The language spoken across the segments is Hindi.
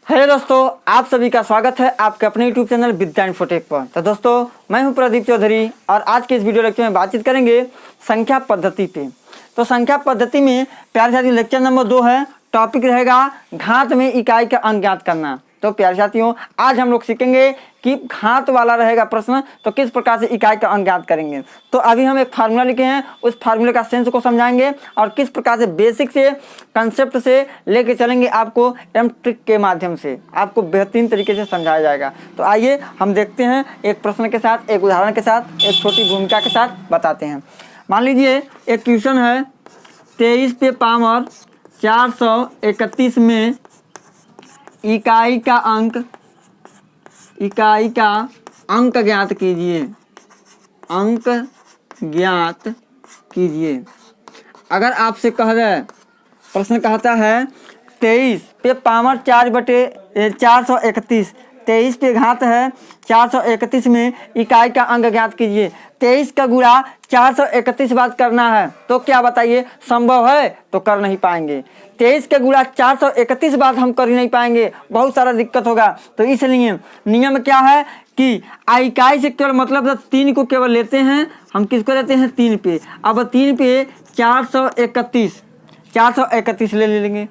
हेलो दोस्तों, आप सभी का स्वागत है आपके अपने यूट्यूब चैनल विद्या इन्फोटेक पर। तो दोस्तों, मैं हूं प्रदीप चौधरी और आज के इस वीडियो लेक्चर में बातचीत करेंगे संख्या पद्धति पे। तो संख्या पद्धति में प्यारे साथियों लेक्चर नंबर 2 है। टॉपिक रहेगा घात में इकाई का अंक ज्ञात करना। तो प्यारे साथियों, आज हम लोग सीखेंगे कि घात वाला रहेगा प्रश्न तो किस प्रकार से इकाई का अंक ज्ञात करेंगे। तो अभी हम एक फार्मूला लिखे हैं, उस फार्मूले का सेंस को समझाएंगे और किस प्रकार से बेसिक से कंसेप्ट से लेके चलेंगे आपको एम ट्रिक के माध्यम से आपको बेहतरीन तरीके से समझाया जाएगा। तो आइए हम देखते हैं एक प्रश्न के साथ, एक उदाहरण के साथ, एक छोटी भूमिका के साथ बताते हैं। मान लीजिए एक क्वेश्चन है 23 पे पावर 431 में इकाई का अंक ज्ञात कीजिए। अंक ज्ञात कीजिए। अगर आपसे कह दे, प्रश्न कहता है 23 पे पावर 431, 23 पे घात है 431 में इकाई का अंक ज्ञात कीजिए। 23 का गुणा 431 बार करना है, तो क्या बताइए संभव है? तो कर नहीं पाएंगे। 23 का गुणा 431 बार हम कर ही नहीं पाएंगे, बहुत सारा दिक्कत होगा। तो इसलिए नियम क्या है कि इकाई से केवल मतलब 3 को केवल लेते हैं। हम किसको लेते हैं? 3 पे। अब 3 पे 431 ले लेंगे।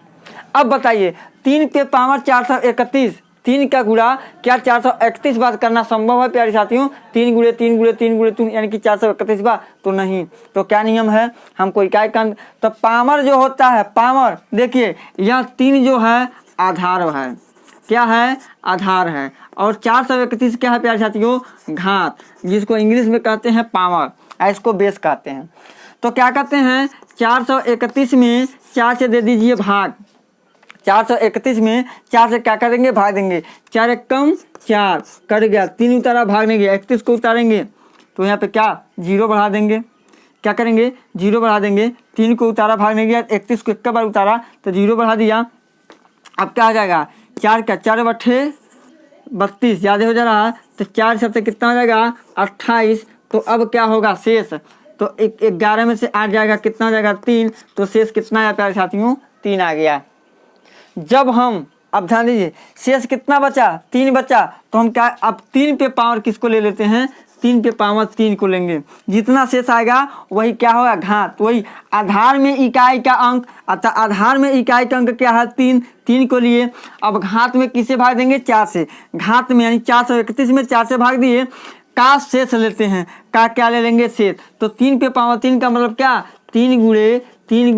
अब बताइए 3 पे पावर 431, 3 का गुणा क्या 431 बार करना संभव है प्यारे साथियों? 3 गुणे 3 गुणे 3 गुणे 3 यानी कि 431 बार तो नहीं। तो क्या नियम है? हमको इकाई का तो पावर जो होता है, पावर देखिए यह 3 जो है आधार है। क्या है? आधार है। और 431 क्या है प्यारे साथियों? घात, जिसको इंग्लिश में कहते हैं पावर, इसको बेस कहते हैं। तो क्या कहते हैं 431 में 4 से दे दीजिए भाग। 431 में 4 से क्या करेंगे? भाग देंगे। 4 एक कम 4 कट गया, 3 उतारा भाग नहीं गया, 31 को उतारेंगे तो यहाँ पे क्या 0 बढ़ा देंगे। क्या करेंगे? 0 बढ़ा देंगे। 3 को उतारा भाग नहीं गया, 31 को एक बार उतारा तो 0 बढ़ा दिया। अब क्या आ जाएगा? 4 का 4 बट्ठे 32 ज़्यादा हो जा रहा है तो 4 सबसे कितना हो जाएगा? 28। तो अब क्या होगा? शेष तो 11 में से 8 जाएगा, कितना हो जाएगा? 3। तो शेष कितना आया प्यारे साथियों? 3 आ गया। जब हम अब ध्यान दीजिए शेष कितना बचा? 3 बचा। तो हम क्या अब 3 पे पावर किसको ले लेते हैं? 3 पे पावर 3 को लेंगे। जितना शेष आएगा वही क्या होगा? घात। वही आधार में इकाई का अंक, अतः आधार में इकाई का अंक क्या है? 3 को लिए। अब घात में किसे भाग देंगे? 4 से। घात में यानी 431 में 4 से भाग दिए, का शेष लेते हैं। का क्या ले लेंगे? शेष। तो 3 पे पावर 3 का मतलब क्या? 3 गुणे 3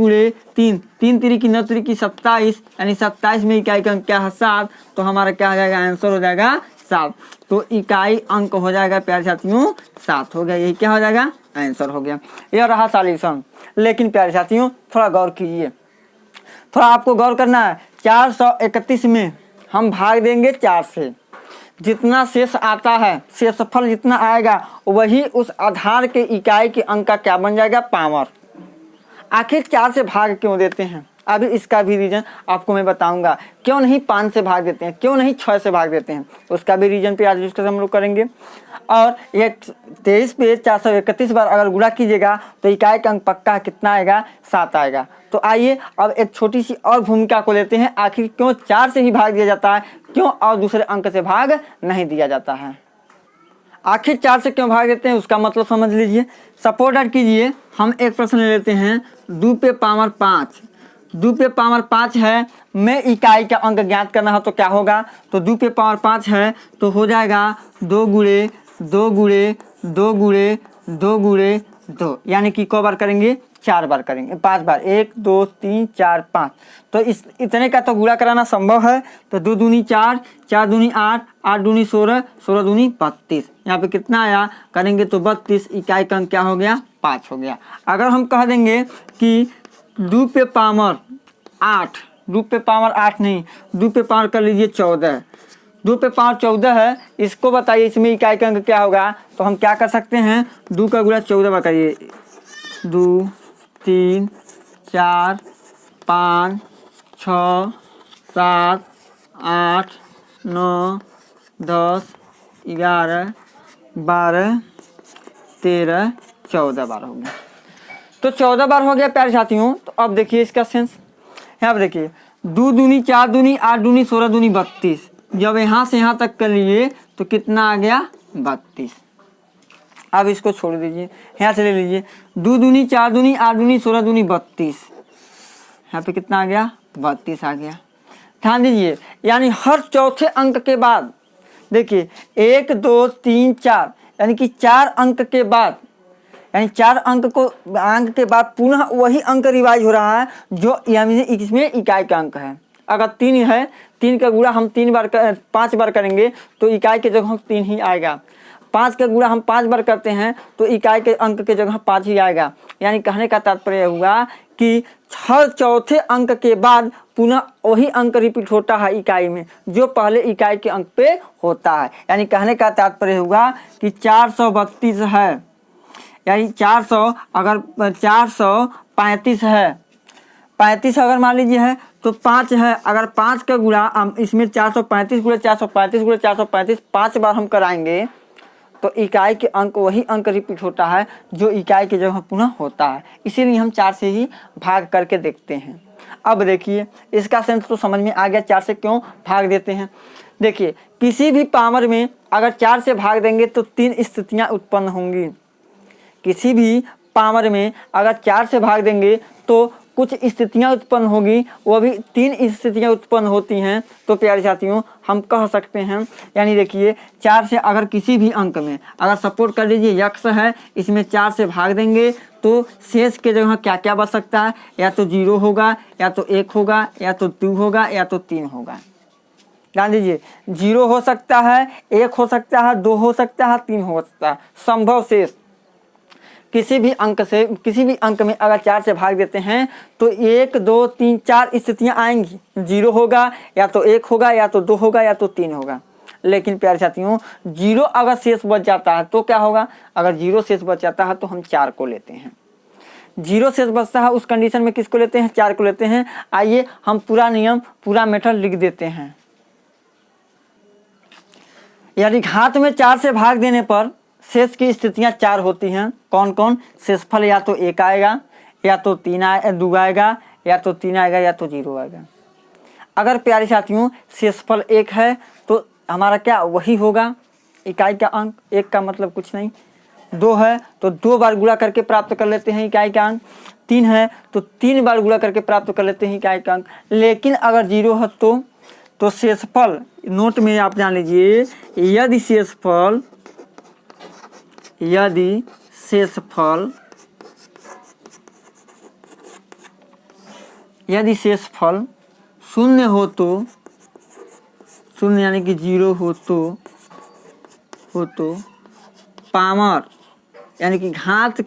3 की 9 3 की 27 यानी 27 में इकाई का अंक क्या है? 7। तो हमारा क्या हो जाएगा? आंसर हो जाएगा 7। तो इकाई अंक हो जाएगा प्यारे साथियों 7 हो गया। यही क्या हो जाएगा? आंसर हो गया। यह रहा सॉल्यूशन। लेकिन प्यारे साथियों थोड़ा गौर कीजिए, थोड़ा आपको गौर करना है। 431 में हम भाग देंगे 4 से, जितना शेष आता है, शेषफल जितना आएगा वही उस आधार के इकाई के अंक का क्या बन जाएगा? पावर। आखिर 4 से भाग क्यों देते हैं? अभी इसका भी रीजन आपको मैं बताऊंगा। क्यों नहीं 5 से भाग देते हैं, क्यों नहीं 6 से भाग देते हैं, उसका भी रीजन पे आज डिस्कस हम लोग करेंगे। और ये 23 पे 431 बार अगर गुणा कीजिएगा तो इकाई का अंक पक्का कितना आएगा? 7 आएगा। तो आइए अब एक छोटी सी और भूमिका को लेते हैं। आखिर क्यों 4 से ही भाग दिया जाता है, क्यों और दूसरे अंक से भाग नहीं दिया जाता है? आखिर 4 से क्यों भाग देते हैं उसका मतलब समझ लीजिए। सपोर्ट कीजिए, हम एक प्रश्न ले लेते हैं 2 पे पावर 5। 2 पे पावर 5 है, में इकाई का अंक ज्ञात करना हो तो क्या होगा? तो 2 पे पावर 5 है तो हो जाएगा 2 गुणे 2 गुणे 2 गुणे 2 गुणे 2 यानी कि क बार करेंगे? 4 बार करेंगे, 5 बार। 1 2 3 4 5। तो इस इतने का तो गुणा कराना संभव है। तो 2 दूनी 4, 4 दूनी 8, 8 दूनी 16, 16 दूनी 32। यहाँ पे कितना आया? करेंगे तो 32। इकाई का अंक क्या हो गया? 5 हो गया। अगर हम कह देंगे कि 2 पे पावर 8, 2 पे पावर 8 नहीं, 2 पे पावर कर लीजिए 14। 2 पे पावर 14 है, इसको बताइए इसमें इकाई का अंक क्या होगा? तो हम क्या कर सकते हैं? 2 का गुणा 14 बार करिए। 2 3 4 5 6 7 8 9 10 11 12 13 14 बार हो गया। तो 14 बार हो गया प्यारे साथियों। तो अब देखिए इसका सेंस, यहाँ पर देखिए 2 दूनी 4 दूनी 8 दूनी 16 दूनी 32। जब यहाँ से यहाँ तक कर लिए तो कितना आ गया 32। अब इसको छोड़ दीजिए, यहाँ से ले लीजिए 2 दूनी 4 दूनी 8 दूनी 16 दूनी 32। यहाँ पे कितना आ गया 32 आ गया। ध्यान दीजिए, यानी हर चौथे अंक के बाद देखिए 1 2 3 4 यानी कि 4 अंक के बाद, यानी 4 अंक के बाद पुनः वही अंक रिवाइज हो रहा है जो यानी इसमें इकाई का अंक है। अगर 3 है, 3 का गुणा हम 5 बार करेंगे तो इकाई के जगह 3 ही आएगा। 5 का गुणा हम 5 बार करते हैं तो इकाई के अंक के जगह 5 ही आएगा। यानी कहने का तात्पर्य हुआ कि हर चौथे अंक के बाद पुनः वही अंक रिपीट होता है इकाई में जो पहले इकाई के अंक पे होता है। यानी कहने का तात्पर्य हुआ कि 432 है, यानी 400 अगर 435 है, 35 अगर मान लीजिए है तो 5 है। अगर 5 का गुणा इसमें 435 गुणा 435 गुणा 435 5 बार हम कराएंगे तो इकाई के अंक वही अंक रिपीट होता है जो इकाई की जगह पुनः होता है। इसीलिए हम 4 से ही भाग करके देखते हैं। अब देखिए इसका सेंस तो समझ में आ गया 4 से क्यों भाग देते हैं। देखिए किसी भी पावर में अगर 4 से भाग देंगे तो 3 स्थितियां उत्पन्न होंगी। किसी भी पावर में अगर 4 से भाग देंगे तो कुछ स्थितियां उत्पन्न होगी, वो भी 3 स्थितियां उत्पन्न होती हैं। तो प्यारे साथियों हम कह सकते हैं, यानी देखिए 4 से अगर किसी भी अंक में अगर सपोर्ट कर लीजिए x है, इसमें 4 से भाग देंगे तो शेष के जगह क्या क्या बच सकता है, या तो 0 होगा, या तो 1 होगा, या तो 2 होगा, या तो 3 होगा। ध्यान दीजिए 0 हो सकता है, 1 हो सकता है, 2 हो सकता है, 3 हो सकता है। संभव शेष किसी भी अंक में अगर 4 से भाग देते हैं तो 1 2 3 4 स्थितियां आएंगी। 0 होगा, या तो 1 होगा, या तो 2 होगा, या तो 3 होगा। लेकिन प्यारे साथियों 0 अगर शेष बच जाता है तो क्या होगा, अगर 0 शेष बच जाता है तो हम 4 को लेते हैं। 0 शेष बचता है उस कंडीशन में किसको लेते हैं, 4 को लेते हैं। आइए हम पूरा नियम पूरा मेथड लिख देते हैं। यानी घात में 4 से भाग देने पर शेष की स्थितियां 4 होती हैं। कौन कौन, शेषफल या तो 1 आएगा, या तो 2 आएगा, या तो 3 आएगा, या तो 0 आएगा। अगर प्यारे साथियों शेषफल 1 है तो हमारा क्या वही होगा इकाई का अंक। 1 का मतलब कुछ नहीं। 2 है तो 2 बार गुणा करके प्राप्त कर लेते हैं इकाई का अंक। 3 है तो 3 बार गुणा करके प्राप्त कर लेते हैं इकाई का अंक। लेकिन अगर 0 है तो शेषफल, नोट में आप जान लीजिए, यदि शेषफल 0 हो तो, 0 यानी कि 0 हो तो पावर यानी कि घात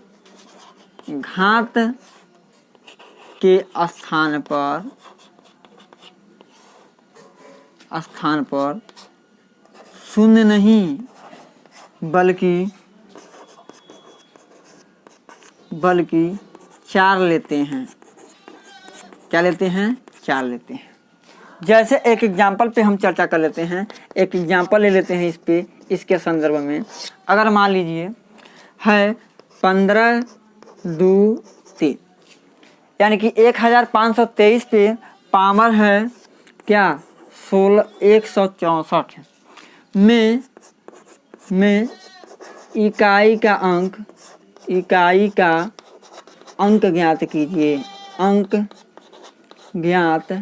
के स्थान पर 0 नहीं बल्कि 4 लेते हैं। क्या लेते हैं, 4 लेते हैं। जैसे एक एग्जाम्पल पे हम चर्चा कर लेते हैं। एक एग्जाम्पल ले लेते हैं इसके संदर्भ में। अगर मान लीजिए है 15 2 3 यानी कि 1523 पे पावर है क्या 164 में इकाई का अंक ज्ञात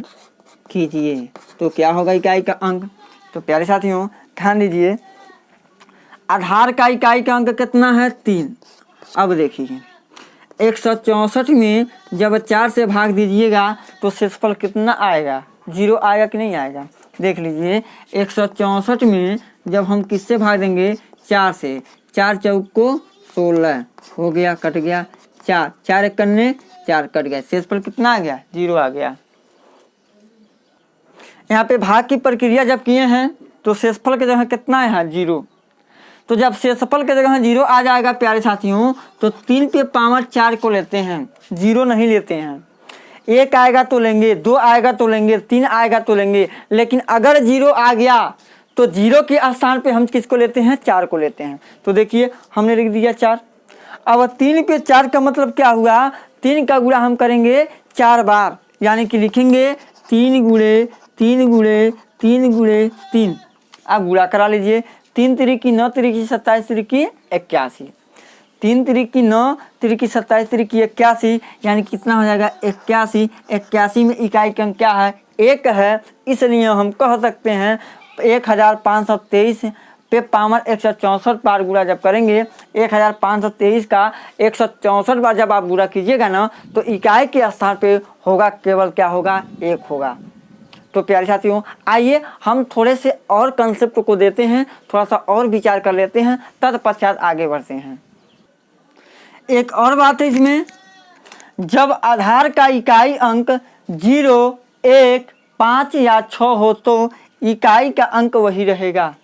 कीजिए। तो क्या होगा इकाई का अंक। तो प्यारे साथियों ध्यान दीजिए, आधार का इकाई का अंक कितना है 3। अब देखिए 164 में जब 4 से भाग दीजिएगा तो शेषफल कितना आएगा, 0 आएगा कि नहीं आएगा। देख लीजिए 164 में जब हम किससे भाग देंगे, 4 से। 4 चौक को 16 हो गया, कट गया 4, 4 एक करने 4 कट गया, शेषफल कितना आ गया, 0 आ गया। यहाँ पे भाग की प्रक्रिया जब किए हैं तो शेषफल के जगह कितना है 0। तो जब शेषफल के जगह 0 आ जाएगा प्यारे साथियों तो 3 पे पावर 4 को लेते हैं, 0 नहीं लेते हैं। 1 आएगा तो लेंगे, 2 आएगा तो लेंगे, 3 आएगा तो लेंगे। लेकिन अगर 0 आ गया तो 0 के स्थान पे हम किसको लेते हैं, 4 को लेते हैं। तो देखिए हमने लिख दिया 4। अब 3 पे 4 का मतलब क्या हुआ, 3 का गुणा हम करेंगे 4 बार, यानी कि लिखेंगे 3 गुणे 3 गुणे 3 गुणे 3, आप गुणा करा लीजिए। 3 तिरिकी 9 तिरिकी 27 तिरिकी 81, 3 तिरिकी 9 तिरिकी 27 तिरिकी 81, यानी कितना हो जाएगा 81। 81 में इकाई का अंक क्या है? 1 है, इसलिए हम कह सकते हैं 1523 पे पावर 164 बार गुणा जब करेंगे, 1523 का 164 बार जब आप गुणा कीजिएगा ना, तो इकाई के स्थान पे होगा केवल क्या होगा? 1 होगा। तो प्यारे साथियों, आइए हम थोड़े से और कंसेप्ट को देते हैं, थोड़ा सा और विचार कर लेते हैं, तत्पश्चात आगे बढ़ते हैं। एक और बात है इसमें, जब आधार का इकाई अंक 0, 1, 5 या 6 हो तो इकाई का अंक वही रहेगा।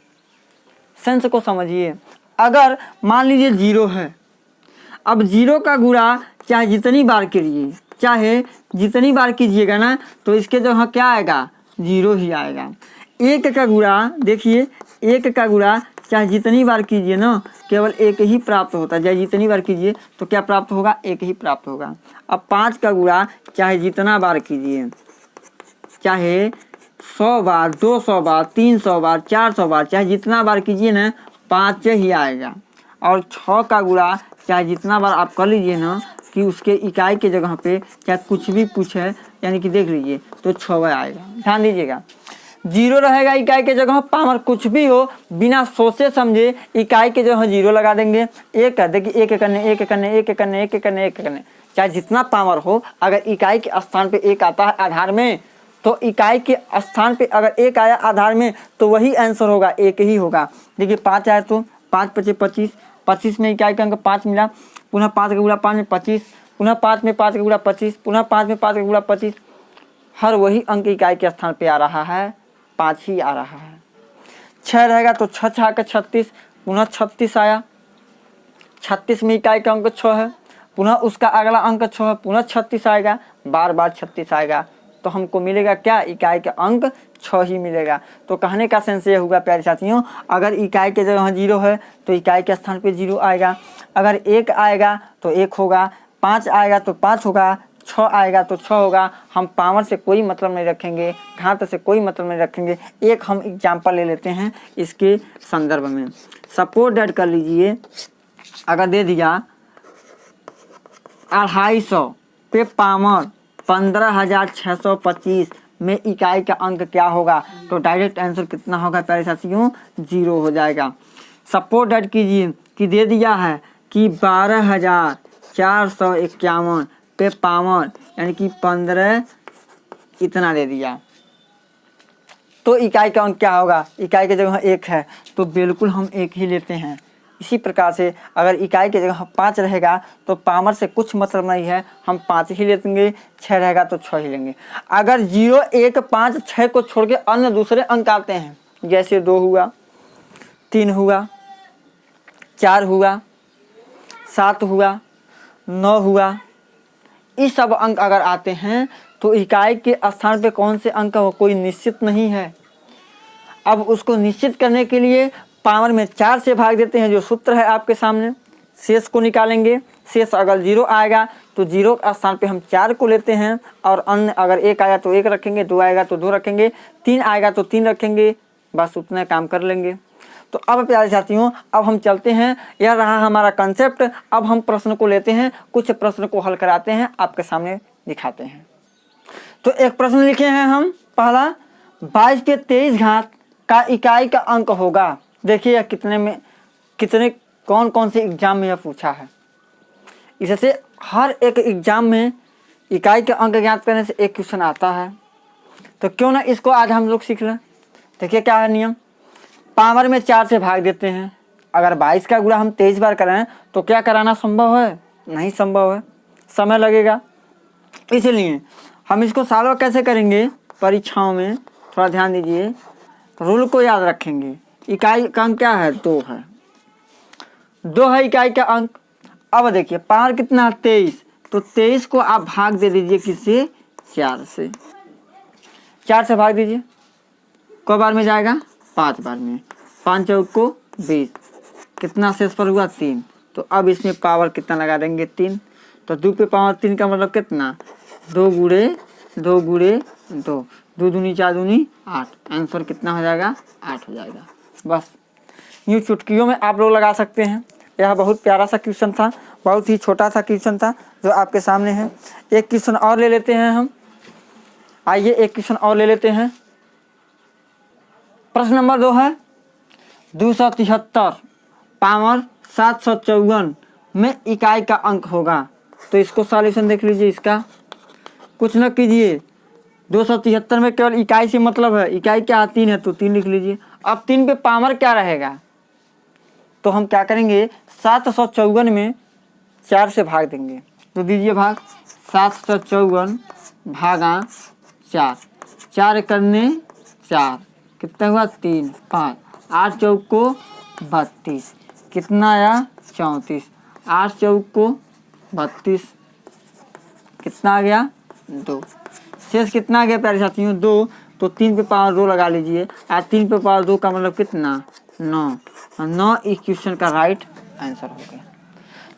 सेंस को समझिए। अगर मान लीजिए 0 है, अब 0 का गुणा चाहे जितनी बार कीजिए, चाहे जितनी बार कीजिएगा ना, तो इसके जो क्या आएगा? 0 ही आएगा। 1 का गुणा देखिए, 1 का गुणा चाहे जितनी बार कीजिए ना, केवल 1 ही प्राप्त होता है। चाहे जितनी बार कीजिए तो क्या प्राप्त होगा? 1 ही प्राप्त होगा। अब 5 का गुणा चाहे जितना बार कीजिए, चाहे 100 बार, 200 बार, 300 बार, 400 बार, चाहे जितना बार कीजिए ना, 5 ही आएगा। और 6 का गुणा चाहे जितना बार आप कर लीजिए ना, कि उसके इकाई के जगह पे चाहे कुछ भी पूछे, यानी कि देख लीजिए, तो 6 आएगा। ध्यान दीजिएगा, 0 रहेगा इकाई के जगह, पावर कुछ भी हो, बिना सोचे समझे इकाई के जगह 0 लगा देंगे। 1 है, देखिए 1 करने 1 करने 1 करने 1 करने 1 करने, चाहे जितना पावर हो, अगर इकाई के स्थान पे 1 आता है आधार में, तो इकाई के स्थान पे अगर 1 आया आधार में, तो वही आंसर होगा, 1 ही होगा। देखिए 5 आया तो 5 × 5 = 25, 25 में इकाई का अंक 5 मिला, पुनः 5 का गुणा 5 में 25, पुनः 5 में 5 का गुणा 25, पुनः 5 में 5 का गुणा 25, हर वही अंक इकाई के स्थान पे आ रहा है, 5 ही आ रहा है। 6 रहेगा तो 6 × 6 = 36, पुनः 36 आया, 36 में इकाई का अंक 6 है, पुनः उसका अगला अंक 6 है, पुनः 36 आएगा, बार बार 36 आएगा, तो हमको मिलेगा क्या? इकाई का अंक 6 ही मिलेगा। तो कहने का सेंस ये होगा प्यारे साथियों, अगर इकाई के जगह 0 है तो इकाई के स्थान पे 0 आएगा, अगर 1 आएगा तो 1 होगा, 5 आएगा तो 5 होगा, 6 आएगा तो 6 होगा। हम पावर से कोई मतलब नहीं रखेंगे, घात से कोई मतलब नहीं रखेंगे। एक हम एग्जाम्पल ले लेते हैं इसके संदर्भ में। सपोज डेट कर लीजिए, अगर दे दिया 250 पे पावर 15,625 में इकाई का अंक क्या होगा? तो डायरेक्ट आंसर कितना होगा प्यारे साथियों? 0 हो जाएगा। सपोज डेट कीजिए कि दे दिया है कि 12,451 पे पावर, यानी कि 15 इतना दे दिया, तो इकाई का अंक क्या होगा? इकाई की जगह 1 है तो बिल्कुल हम 1 ही लेते हैं। इसी प्रकार से अगर इकाई की जगह 5 रहेगा तो पावर से कुछ मतलब नहीं है, हम 5 ही लेंगे। 6 रहेगा तो 6 ही लेंगे। अगर 0, 1, 5, 6 को छोड़ के अन्य दूसरे अंक आते हैं, जैसे 2 हुआ, 3 हुआ, 4 हुआ, 7 हुआ, 9 हुआ, इस सब अंक अगर आते हैं तो इकाई के स्थान पे कौन से अंक हो? कोई निश्चित नहीं है। अब उसको निश्चित करने के लिए पावर में 4 से भाग देते हैं, जो सूत्र है आपके सामने। शेष को निकालेंगे, शेष अगर 0 आएगा तो 0 के स्थान पे हम 4 को लेते हैं, और अन्य अगर 1 आया तो 1 रखेंगे, 2 आएगा तो 2 रखेंगे, 3 आएगा तो 3 रखेंगे, बस उतना काम कर लेंगे। तो अब प्यारे साथियों, अब हम चलते हैं, यह रहा हमारा कंसेप्ट। अब हम प्रश्न को लेते हैं, कुछ प्रश्न को हल कराते हैं, आपके सामने दिखाते हैं। तो एक प्रश्न लिखे हैं हम, पहला 22 पे 23 घात का इकाई का अंक होगा। देखिए कितने कौन कौन से एग्जाम में यह पूछा है। इससे हर एक एग्जाम में इकाई के अंक ज्ञात करने से एक क्वेश्चन आता है, तो क्यों ना इसको आज हम लोग सीख लें। देखिए क्या है नियम, पावर में 4 से भाग देते हैं। अगर 22 का गुणा हम 23 बार कराएं तो क्या कराना संभव है? नहीं संभव है, समय लगेगा। इसलिए हम इसको सॉल्व कैसे करेंगे परीक्षाओं में, थोड़ा ध्यान दीजिए, रूल को याद रखेंगे। इकाई का अंक क्या है? 2 है, 2 है इकाई का अंक। अब देखिए पावर कितना? 23, तो 23 को आप भाग दे दीजिए किससे? 4 से। 4 से भाग दीजिए, क बार में जाएगा? 5 बार में। 5 चौक को 20, कितना शेष पर हुआ? 3। तो अब इसमें पावर कितना लगा देंगे? 3। तो 2 पे पावर 3 का मतलब कितना? 2 गुणे 2 गुणे 2, 2 दूनी 4 दूनी 8, आंसर कितना हो जाएगा 8 हो जाएगा। बस यूँ चुटकियों में आप लोग लगा सकते हैं। यह बहुत प्यारा सा क्वेश्चन था, बहुत ही छोटा सा क्वेश्चन था जो आपके सामने है। एक क्वेश्चन और ले लेते हैं हम, आइए एक क्वेश्चन और ले लेते हैं। प्रश्न नंबर 2 है 273 पावर 754 में इकाई का अंक होगा। तो इसको सॉल्यूशन देख लीजिए। इसका कुछ न कीजिए, 273 में केवल इकाई से मतलब है, इकाई क्या 3 है तो 3 लिख लीजिए। अब 3 पे पावर क्या रहेगा, तो हम क्या करेंगे 754 में 4 से भाग देंगे। तो दीजिए भाग, 754 भागा 4, 4 करने 4, कितना हुआ 3, 5, 8 चौक को 32, कितना आया 34, 8 चौक को 32, कितना आ गया 2। शेष कितना आ गया प्यारे साथियों 2। तो 3 पे पावर 2 लगा लीजिए, और 3 पे पावर 2 का मतलब कितना 9 इस क्वेश्चन का राइट आंसर हो गया।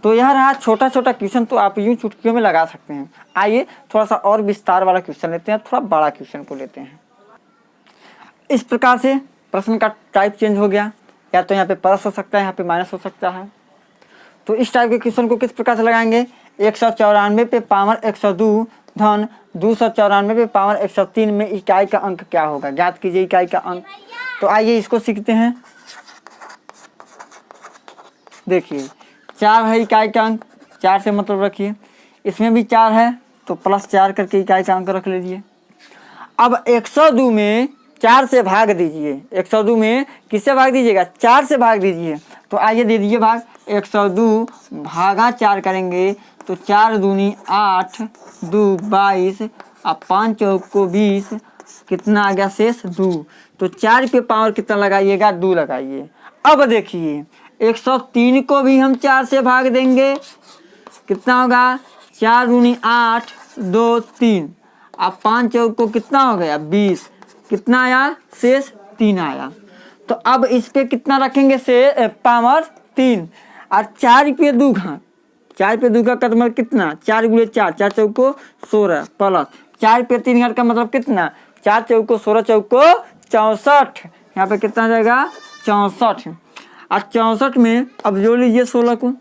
तो यह रहा छोटा छोटा क्वेश्चन, तो आप यूँ चुटकियों में लगा सकते हैं। आइए थोड़ा सा और विस्तार वाला क्वेश्चन लेते हैं, थोड़ा बड़ा क्वेश्चन को लेते हैं। इस प्रकार से प्रश्न का टाइप चेंज हो गया, या तो यहाँ पे प्लस हो सकता है, यहाँ पे माइनस हो सकता है। तो इस टाइप के क्वेश्चन को किस प्रकार से लगाएंगे, 194 पे पावर 102 धन 294 पे पावर 103 में इकाई का अंक क्या होगा, ज्ञात कीजिए इकाई का अंक। तो आइए इसको सीखते हैं। देखिए 4 है इकाई का अंक, 4 से मतलब रखिए, इसमें भी 4 है तो +4 करके इकाई का अंक रख लीजिए। अब 102 में 4 से भाग दीजिए, 102 में किससे भाग दीजिएगा 4 से भाग दीजिए। तो आइए दे दीजिए भाग, 102 भागा 4 करेंगे तो 4 दूनी 8, 2 22, अब 5 चौक को 20, कितना आ गया शेष 2। तो 4 पे पावर कितना लगाइएगा 2 लगाइए। अब देखिए 103 को भी हम 4 से भाग देंगे, कितना होगा 4 दूनी 8, 2 3, अब 5 चौक को कितना हो गया 20, कितना आया शेष 3 आया। तो अब इस पे कितना रखेंगे से पावर 3, और 4 पे 2 घात, 4 पे 2 का मतलब कितना 4 गुणे 4, 4 चौक को 16 प्लस 4 पे 3 घात का मतलब कितना 4 चौक को 16, चौक को 64, यहाँ पे कितना आ जाएगा 64। और 64 में अब जोड़ लीजिए 16 को,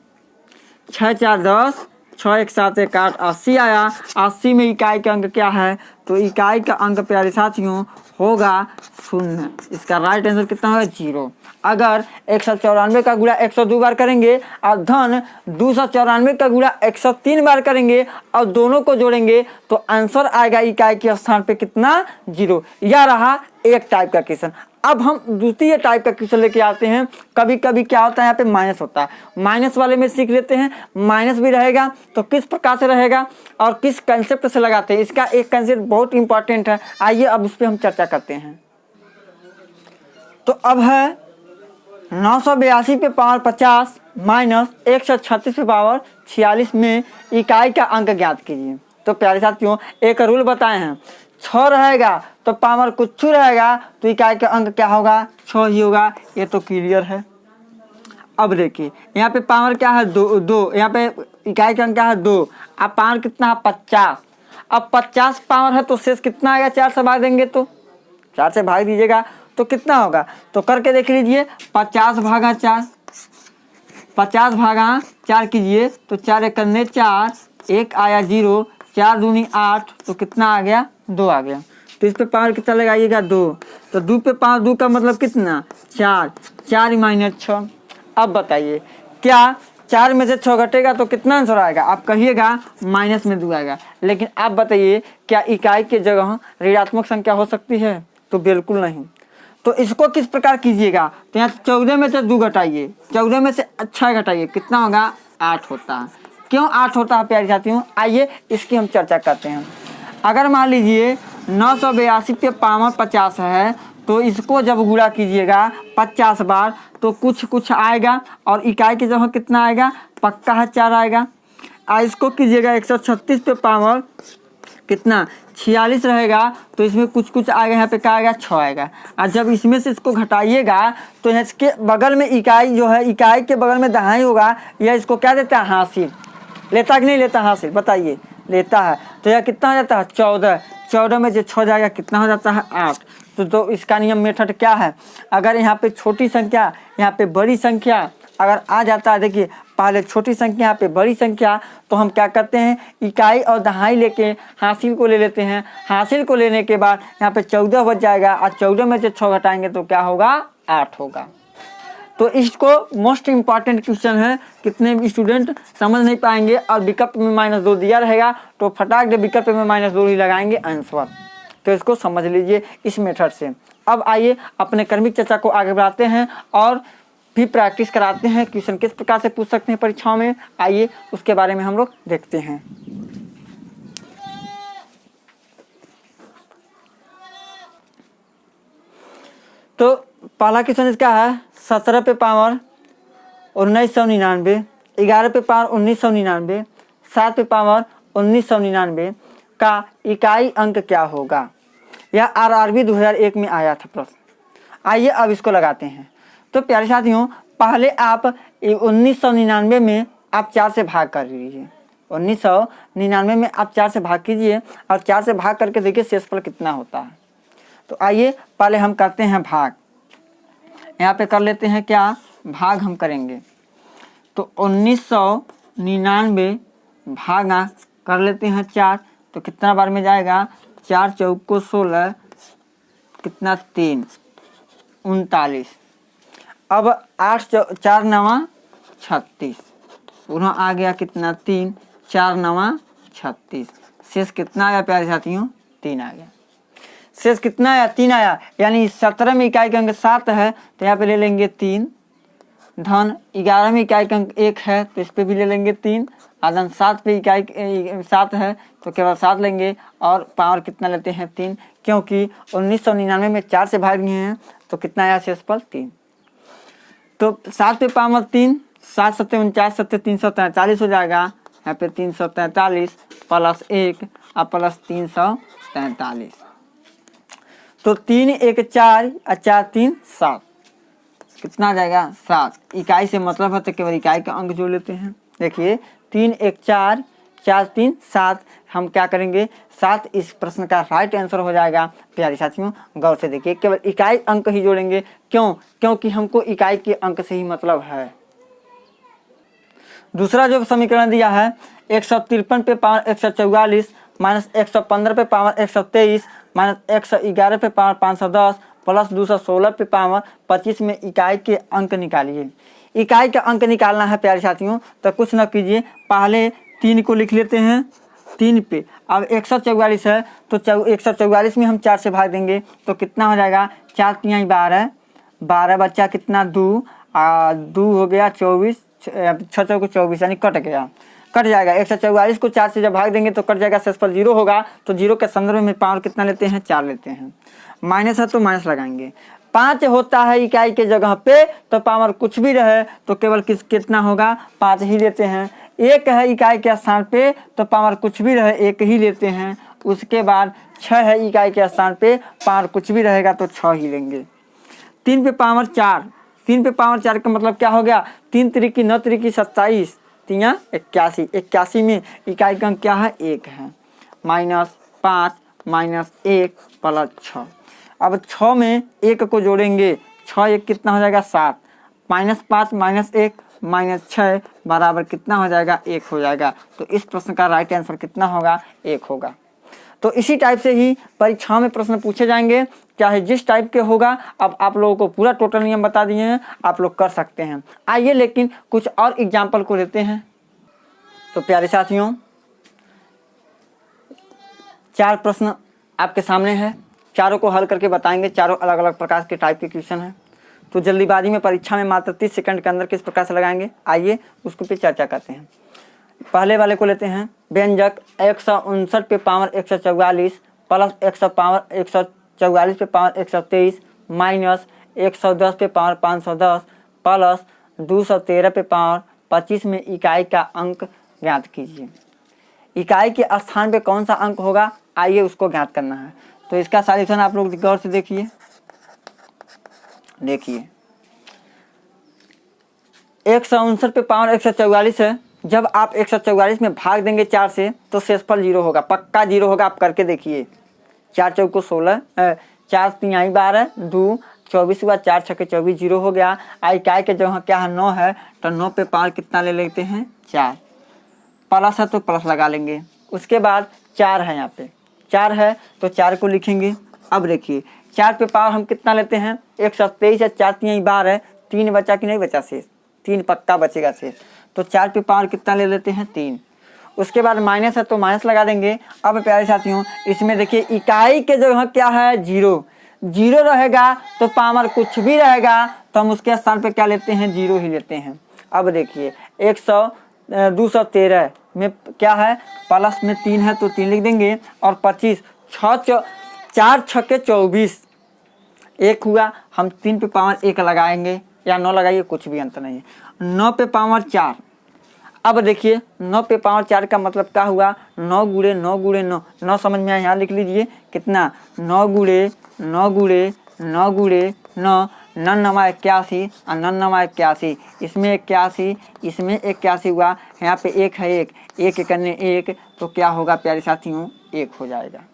6 4 10, 6 1 7 1 8, 80 आया। 80 में इकाई का अंक क्या है, तो इकाई का अंक प्यारे साथियों होगा 0। इसका राइट आंसर कितना होगा 0। अगर 194 का गुणा 102 बार करेंगे और धन 294 का गुणा 103 बार करेंगे और दोनों को जोड़ेंगे तो आंसर आएगा इकाई के स्थान पे कितना 0। यह रहा एक टाइप का क्वेश्चन। अब हम दूसरी टाइप का क्वेश्चन लेके आते हैं। कभी कभी क्या होता है यहाँ पे माइनस होता है, माइनस वाले में सीख लेते हैं। माइनस भी रहेगा तो किस प्रकार से रहेगा और किस कंसेप्ट से लगाते हैं, इसका एक कंसेप्ट बहुत इंपॉर्टेंट है। आइए अब उस पर हम चर्चा करते हैं। तो अब है 982 पे पावर 50 माइनस 136 पे पावर 46 में इकाई का अंक ज्ञात कीजिए। तो प्यारे साथियों एक रूल बताए हैं, 6 रहेगा तो पावर कुछ रहेगा तो इकाई का अंक क्या होगा 6 ही होगा, ये तो क्लियर है। अब देखिए यहाँ पे पावर क्या है 2, यहाँ पे इकाई का अंक क्या है 2, अब पावर कितना है 50। अब 50 पावर है तो शेष कितना आएगा 4 से भाग देंगे, तो 4 से भाग दीजिएगा तो कितना होगा, तो करके देख लीजिए 50 भागा 4, 50 भागा 4 कीजिए तो 4 एक करने 4, 1 आया 0, 4 दूनी 8 तो कितना आ गया 2 आ गया। तो इस पे पावर कितना लगाइएगा 2, तो 2 पे पावर 2 का मतलब कितना 4, 4 माइनस 6। अब बताइए क्या 4 में से 6 घटेगा तो कितना आंसर आएगा, आप कहिएगा माइनस में 2 आएगा। लेकिन आप बताइए क्या इकाई के जगह ऋणात्मक संख्या हो सकती है, तो बिल्कुल नहीं। तो इसको किस प्रकार कीजिएगा, तो यहाँ 14 में से 2 घटाइए, 14 में से 6 घटाइए, कितना होगा 8 होता है। क्यों 8 होता है प्यारे साथियों, आइए इसकी हम चर्चा करते हैं। अगर मान लीजिए 982 पे पावर 50 है तो इसको जब गुणा कीजिएगा 50 बार तो कुछ आएगा और इकाई की जगह कितना आएगा, पक्का है 4 आएगा। इसको कीजिएगा 136 पे पावर कितना 46 रहेगा तो इसमें कुछ आएगा, यहाँ पे क्या आएगा 6 आएगा। और जब इसमें से इसको घटाइएगा तो इसके बगल में इकाई जो है, इकाई के बगल में दहाई होगा, या इसको क्या देता है हासिल, लेता कि नहीं लेता हासिल, बताइए लेता है। तो यह कितना हो जाता है 14, 14 में जो 6 जाएगा कितना हो जाता है 8। तो इसका नियम मेथड क्या है, अगर यहाँ पे छोटी संख्या यहाँ पे बड़ी संख्या अगर आ जाता है, देखिए पहले छोटी संख्या यहाँ पे बड़ी संख्या, तो हम क्या करते हैं इकाई और दहाई लेके हासिल को ले लेते हैं। हासिल को लेने के बाद यहाँ पे 14 बच जाएगा और 14 में से 6 घटाएंगे तो क्या होगा 8 होगा। तो इसको मोस्ट इम्पॉर्टेंट क्वेश्चन है, कितने भी स्टूडेंट समझ नहीं पाएंगे और विकल्प में -2 दिया रहेगा तो फटाक दे विकल्प में -2 ही लगाएंगे आंसर। तो इसको समझ लीजिए इस मेथड से। अब आइए अपने क्रमिक चर्चा को आगे बढ़ाते हैं और भी प्रैक्टिस कराते हैं, क्वेश्चन किस प्रकार से पूछ सकते हैं परीक्षाओं में, आइए उसके बारे में हम लोग देखते हैं। तो पहला क्वेश्चन इसका है 17 पे पावर 1999, 11 पे पावर 1999, 7 पे पावर 1999 का इकाई अंक क्या होगा। यह आरआरबी 2001 में आया था प्रश्न। आइए अब इसको लगाते हैं। तो प्यारे साथियों पहले आप 1999 में आप 4 से भाग कर लीजिए, 1999 में आप 4 से भाग कीजिए और 4 से भाग करके देखिए शेषफल कितना होता है। तो आइए पहले हम करते हैं भाग, यहाँ पे कर लेते हैं क्या भाग हम करेंगे। तो 1999 भागा कर लेते हैं 4, तो कितना बार में जाएगा 4 चौक को 16 कितना 3 39। अब 8 4 9 36, पुनः आ गया कितना 3 4 9 36, शेष कितना आया प्यारे साथियों 3 आ गया। शेष कितना आया 3 आया, यानी 17 में इकाई का अंक 7 है तो यहाँ पे ले लेंगे 3, धन 11 में इकाई का अंक 1 है तो इस पे भी ले लेंगे 3, धन 7 पे इकाई 7 है तो केवल 7 लेंगे और पावर कितना लेते हैं 3, क्योंकि 1999 में 4 से भाग लिए हैं तो कितना आया शेषफल 3। तो 7 पे पावर 3, 7 7 49 7 343 हो जाएगा, यहाँ पे 343 प्लस 1 और प्लस 343। तो 3 1 4 और 4 3 7, कितना आ जाएगा 7। इकाई से मतलब है तो केवल इकाई का अंक जोड़ लेते हैं। देखिए 3 1 4 4 3 7, हम क्या करेंगे 7 इस प्रश्न का राइट आंसर हो जाएगा। प्यारे साथियों गौर से देखिए केवल इकाई अंक ही जोड़ेंगे, क्यों, क्योंकि हमको इकाई के अंक से ही मतलब है। दूसरा जो समीकरण दिया है 153 पे पावर 144 माइनस 115 पे पावर 123 माइनस 111 पे पावर 510 प्लस 216 पे पावर 25 में इकाई के अंक निकालिए। इकाई का अंक निकालना है प्यारे साथियों, तो कुछ न कीजिए पहले 3 को लिख लेते हैं 3 पे। अब 144 है तो 144 में हम 4 से भाग देंगे तो कितना हो जाएगा 4 3 12, 12 बच्चा कितना 2 हो गया 24, 6 चौको 24 यानी कट जाएगा। 144 को 4 से जब भाग देंगे तो कट जाएगा, शेषफल 0 होगा। तो 0 के संदर्भ में पावर कितना लेते हैं 4 लेते हैं, माइनस है तो माइनस लगाएंगे। 5 होता है इकाई के जगह पे तो पावर कुछ भी रहे तो केवल कितना होगा 5 ही लेते हैं। 1 है इकाई के स्थान पे तो पावर कुछ भी रहे 1 ही लेते हैं। उसके बाद 6 है इकाई के स्थान पे, पावर कुछ भी रहेगा तो 6 ही लेंगे। 3 पे पावर 4, 3 पे पावर 4 का मतलब क्या हो गया 3 त्रिकी 9 त्रिकी 27 3 81, 81 में इकाई का अंक क्या है 1 है, माइनस 5 माइनस 1 प्लस 6। अब 6 में 1 को जोड़ेंगे, 6 1 कितना हो जाएगा 7, माइनस 5 माइनस 1 माइनस 6 बराबर कितना हो जाएगा 1 हो जाएगा। तो इस प्रश्न का राइट आंसर कितना होगा 1 होगा। तो इसी टाइप से ही परीक्षा में प्रश्न पूछे जाएंगे, चाहे जिस टाइप के होगा। अब आप लोगों को पूरा टोटल नियम बता दिए हैं, आप लोग कर सकते हैं। आइए लेकिन कुछ और एग्जाम्पल को लेते हैं। तो प्यारे साथियों 4 प्रश्न आपके सामने है, चारों को हल करके बताएंगे। चारों अलग अलग प्रकार के टाइप के क्वेश्चन हैं। तो जल्दीबाजी में परीक्षा में मात्र 30 सेकंड के अंदर किस प्रकार से लगाएंगे, आइए उसको पे चर्चा करते हैं। पहले वाले को लेते हैं। व्यंजक 159 पे पावर 144 प्लस 144 पे पावर 123 माइनस 110 पे पावर 510 प्लस 213 पे पावर 25 में इकाई का अंक ज्ञात कीजिए। इकाई के स्थान पे कौन सा अंक होगा, आइए उसको ज्ञात करना है। तो इसका सॉल्यूशन आप लोग गौर से देखिए 159 पे पावर 144 है, जब आप 144 में भाग देंगे 4 से तो शेषफल 0 होगा, पक्का 0 होगा। आप करके देखिए। 4 चौको 16, 4 तिहाई 12, 2 24 हुआ, 4 छक्के 24, 0 हो गया। इकाई के जगह क्या है 9 है, तो 9 पे पावर कितना ले लेते हैं 4, प्लस है तो प्लस लगा लेंगे। उसके बाद 4 है, यहाँ पे 4 है तो 4 को लिखेंगे। अब देखिए 4 पे पावर हम कितना लेते हैं 123 है, 4 तिहाई 12, 3 बचा कि नहीं बचा शेष, 3 पक्का बचेगा शेष, तो 4 पे पावर कितना ले लेते हैं 3। उसके बाद माइनस है तो माइनस लगा देंगे। अब प्यारे साथियों इसमें देखिए इकाई के जगह क्या है 0, 0 रहेगा तो पावर कुछ भी रहेगा तो हम उसके स्थान पे क्या लेते हैं 0 ही लेते हैं। अब देखिए 213 में क्या है प्लस में 3 है तो 3 लिख देंगे, और 25 4 छक्के 24, 1 हुआ, हम 3 पे पावर 1 लगाएंगे या 9 लगाइए, कुछ भी अंतर नहीं है। 9 पे पावर 4, अब देखिए 9 पे पावर 4 का मतलब क्या हुआ 9 गुणे 9 गुणे 9, 9 समझ में आया, यहाँ लिख लीजिए कितना 9 गुणे 9 गुणे 9 गुणे 9, 9 नमा 81 और 9 नमा 81, इसमें 81 इसमें 81 हुआ, यहाँ पे 1 है, 1 करने 1 तो क्या होगा प्यारे साथियों 1 हो जाएगा।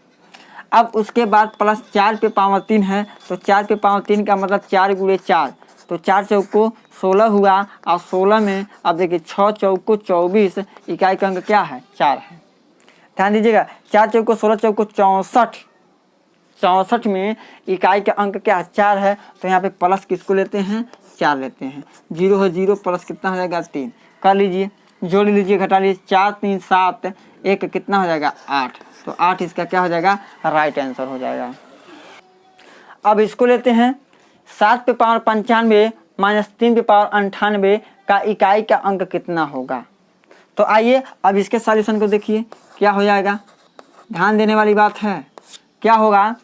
अब उसके बाद प्लस 4 पे पावर 3 है तो 4 पे पावर 3 का मतलब 4 गुणे 4, तो 4 चौको 16 हुआ, और 16 में अब देखिए 6 चौको 24, इकाई का अंक क्या है 4 है। ध्यान दीजिएगा 4 चौको 16 चौको 64, 64 में इकाई का अंक क्या है 4 है, तो यहाँ पे प्लस किसको लेते हैं 4 लेते हैं। 0 है 0 प्लस कितना हो जाएगा 3, कर लीजिए, जोड़ लीजिए, घटा लीजिए, 4 3 7, 1 कितना हो जाएगा 8, तो 8 इसका क्या हो जाएगा राइट आंसर हो जाएगा। अब इसको लेते हैं 7 पे पावर 95 माइनस 3 पे पावर 98 का इकाई का अंक कितना होगा। तो आइए अब इसके सॉल्यूशन को देखिए क्या हो जाएगा। ध्यान देने वाली बात है, क्या होगा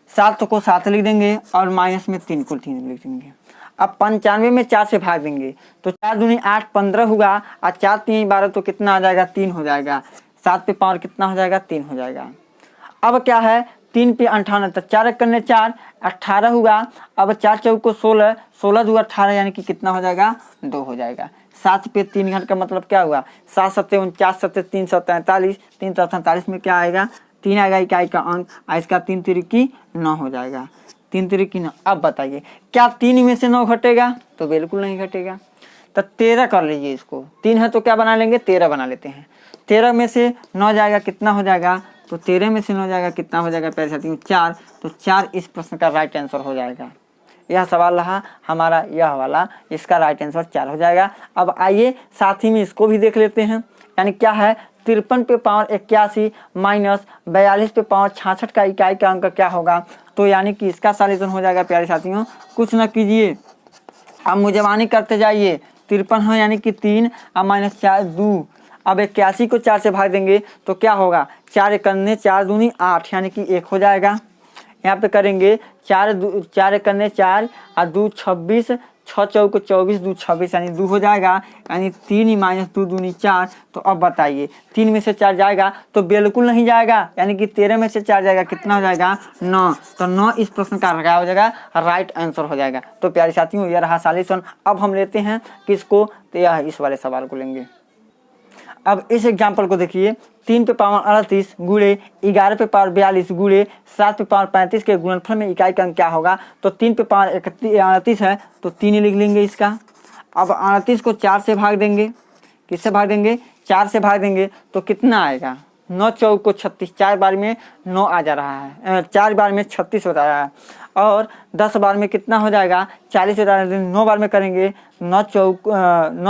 7 को 7 लिख देंगे और माइनस में 3 को 3 लिख देंगे। अब 95 में 4 से भाग देंगे तो 4 दूनी 8 15 हुआ, और 4 3 12 तो कितना आ जाएगा 3 हो जाएगा। 7 पे पावर कितना हो जाएगा 3 हो जाएगा। अब क्या है 3 पे 58, तो 4 करने 4 18 हुआ, अब 4 चौको 16, 16 2 18 यानी कि कितना हो जाएगा 2 हो जाएगा। 7 पे 3 घंटे का मतलब क्या हुआ 7 7 49 7 3 43, 3 47 में क्या आएगा 3 आएगा इकाई का अंक, इसका 3 तिरकी 9 हो जाएगा, 3 तिरकी 9। अब बताइए क्या 3 में से 9 घटेगा, तो बिल्कुल नहीं घटेगा। तो 13 कर लीजिए, इसको 3 है तो क्या बना लेंगे 13 बना लेते हैं। 13 में से 9 जाएगा कितना हो जाएगा, तो 13 में से 9 जाएगा कितना हो जाएगा प्यारे साथियों 4, तो 4 इस प्रश्न का राइट आंसर हो जाएगा। यह सवाल रहा हमारा, यह वाला, इसका राइट आंसर 4 हो जाएगा। अब आइए साथ ही में इसको भी देख लेते हैं, यानी क्या है 53 पे पावर 81 माइनस 42 पे पावर 66 का इकाई का अंक क्या होगा। तो यानी कि इसका सॉल्यूशन हो जाएगा प्यारे साथियों, कुछ न कीजिए अब मुजवानी करते जाइए। 53 है यानी कि 3 और माइनस 4 2, अब 81 को 4 से भाग देंगे तो क्या होगा 4 एकन्ने 4 दूनी 8 यानी कि 1 हो जाएगा। यहाँ पे करेंगे 4 एकन्ने 4 और 2 26, 6 चौको 24 2 26 यानी 2 हो जाएगा, यानी 3 माइनस 2 दूनी 4। तो अब बताइए 3 में से 4 जाएगा, तो बिल्कुल नहीं जाएगा, यानी कि 13 में से 4 जाएगा कितना हो जाएगा 9, तो 9 इस प्रश्न का क्या हो जाएगा राइट आंसर हो जाएगा। तो प्यारे साथियों यह रहा सॉल्यूशन। अब हम लेते हैं किसको, तो यह इस वाले सवाल को लेंगे। अब इस एग्जाम्पल को देखिए 3 पे पावर 38 गुणे 11 पे पावर 42 गुणे 7 पे पावर 35 के गुणनफल में इकाई का अंक क्या होगा। तो 3 पे पावर 38 है तो 3 लिख लेंगे इसका। अब 38 को 4 से भाग देंगे, किससे भाग देंगे 4 से भाग देंगे तो कितना आएगा 9 चौको 36, 4 बार में 9 आ जा रहा है, 4 बार में 36 हो रहा है, और 10 बार में कितना हो जाएगा 40 हो जाएगा। 9 बार में करेंगे 9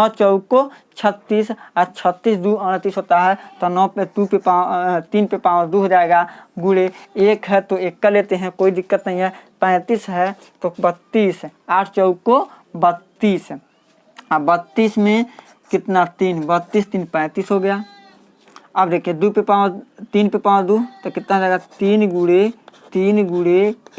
चौको 36 और 36 2 38 होता है, तो 9 पे 2 पे 3 पे पावर 2 हो जाएगा, गुणे 1 है तो 1 का लेते हैं, कोई दिक्कत नहीं है। 35 है तो 32, 8 चौको 32, अब 32 में कितना 3, 32 3 35 हो गया। अब देखिए 3 पे पावर 2 तो कितना हो जाएगा 3 गुणे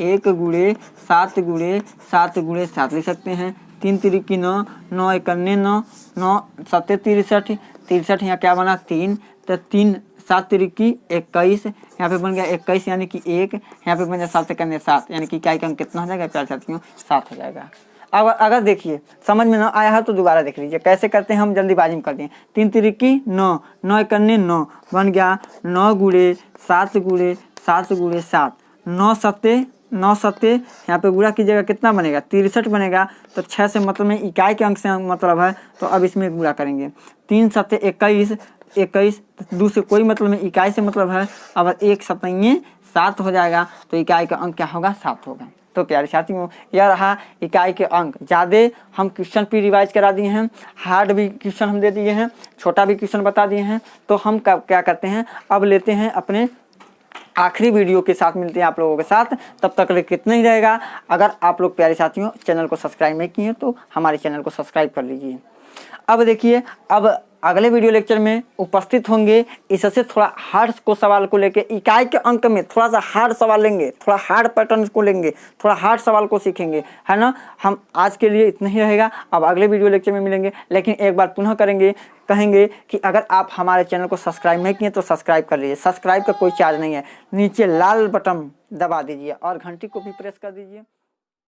1 गुणे 7 गुणे 7 गुणे 7 लिख सकते हैं। 3 तिरकी 9, 9 एकन्ने 9, 9 7 63, 63 यहाँ क्या बना 3, तो 3 7 तिरकी 21, यहाँ पे बन गया 21 यानी कि 1, यहाँ पे बन गया 7 एकन्ने 7 यानी कि इकाई का अंक कितना हो जाएगा प्यारे साथियों 7 हो जाएगा। अब अगर देखिए समझ में ना आया है तो दोबारा देख लीजिए कैसे करते हैं हम, जल्दीबाजी में कर दें। 3 तिरिकी 9, 9 इकन्ने 9 बन गया 9 गुणे 7 गुणे 7 गुणे 7, 9 सत्ते यहाँ पे गुणा कीजिएगा कितना बनेगा 63 बनेगा। तो 6 से मतलब में इकाई के अंक से मतलब है, तो अब इसमें गुणा करेंगे 3 सत्ते 21, 21 2 से कोई मतलब में इकाई से मतलब है। अब 1 सत्ताइए 7 हो जाएगा, तो इकाई का अंक क्या होगा 7 होगा। तो प्यारे साथियों यह रहा इकाई के अंक। ज़्यादा हम क्वेश्चन भी रिवाइज करा दिए हैं, हार्ड भी क्वेश्चन हम दे दिए हैं, छोटा भी क्वेश्चन बता दिए हैं। तो हम क्या करते हैं, अब लेते हैं अपने आखिरी वीडियो के साथ, मिलते हैं आप लोगों के साथ। तब तक के कितना ही रहेगा। अगर आप लोग प्यारे साथियों चैनल को सब्सक्राइब नहीं किए तो हमारे चैनल को सब्सक्राइब कर लीजिए। अब देखिए, अब अगले वीडियो लेक्चर में उपस्थित होंगे इससे थोड़ा हार्ड को सवाल को लेके, इकाई के अंक में थोड़ा सा हार्ड सवाल लेंगे, थोड़ा हार्ड पैटर्न को लेंगे, थोड़ा हार्ड सवाल को सीखेंगे, है ना। हम आज के लिए इतना ही रहेगा, अब अगले वीडियो लेक्चर में मिलेंगे। लेकिन एक बार पुनः कहेंगे कि अगर आप हमारे चैनल को सब्सक्राइब नहीं किए तो सब्सक्राइब कर लीजिए। सब्सक्राइब का कोई चार्ज नहीं है, नीचे लाल बटन दबा दीजिए और घंटी को भी प्रेस कर दीजिए।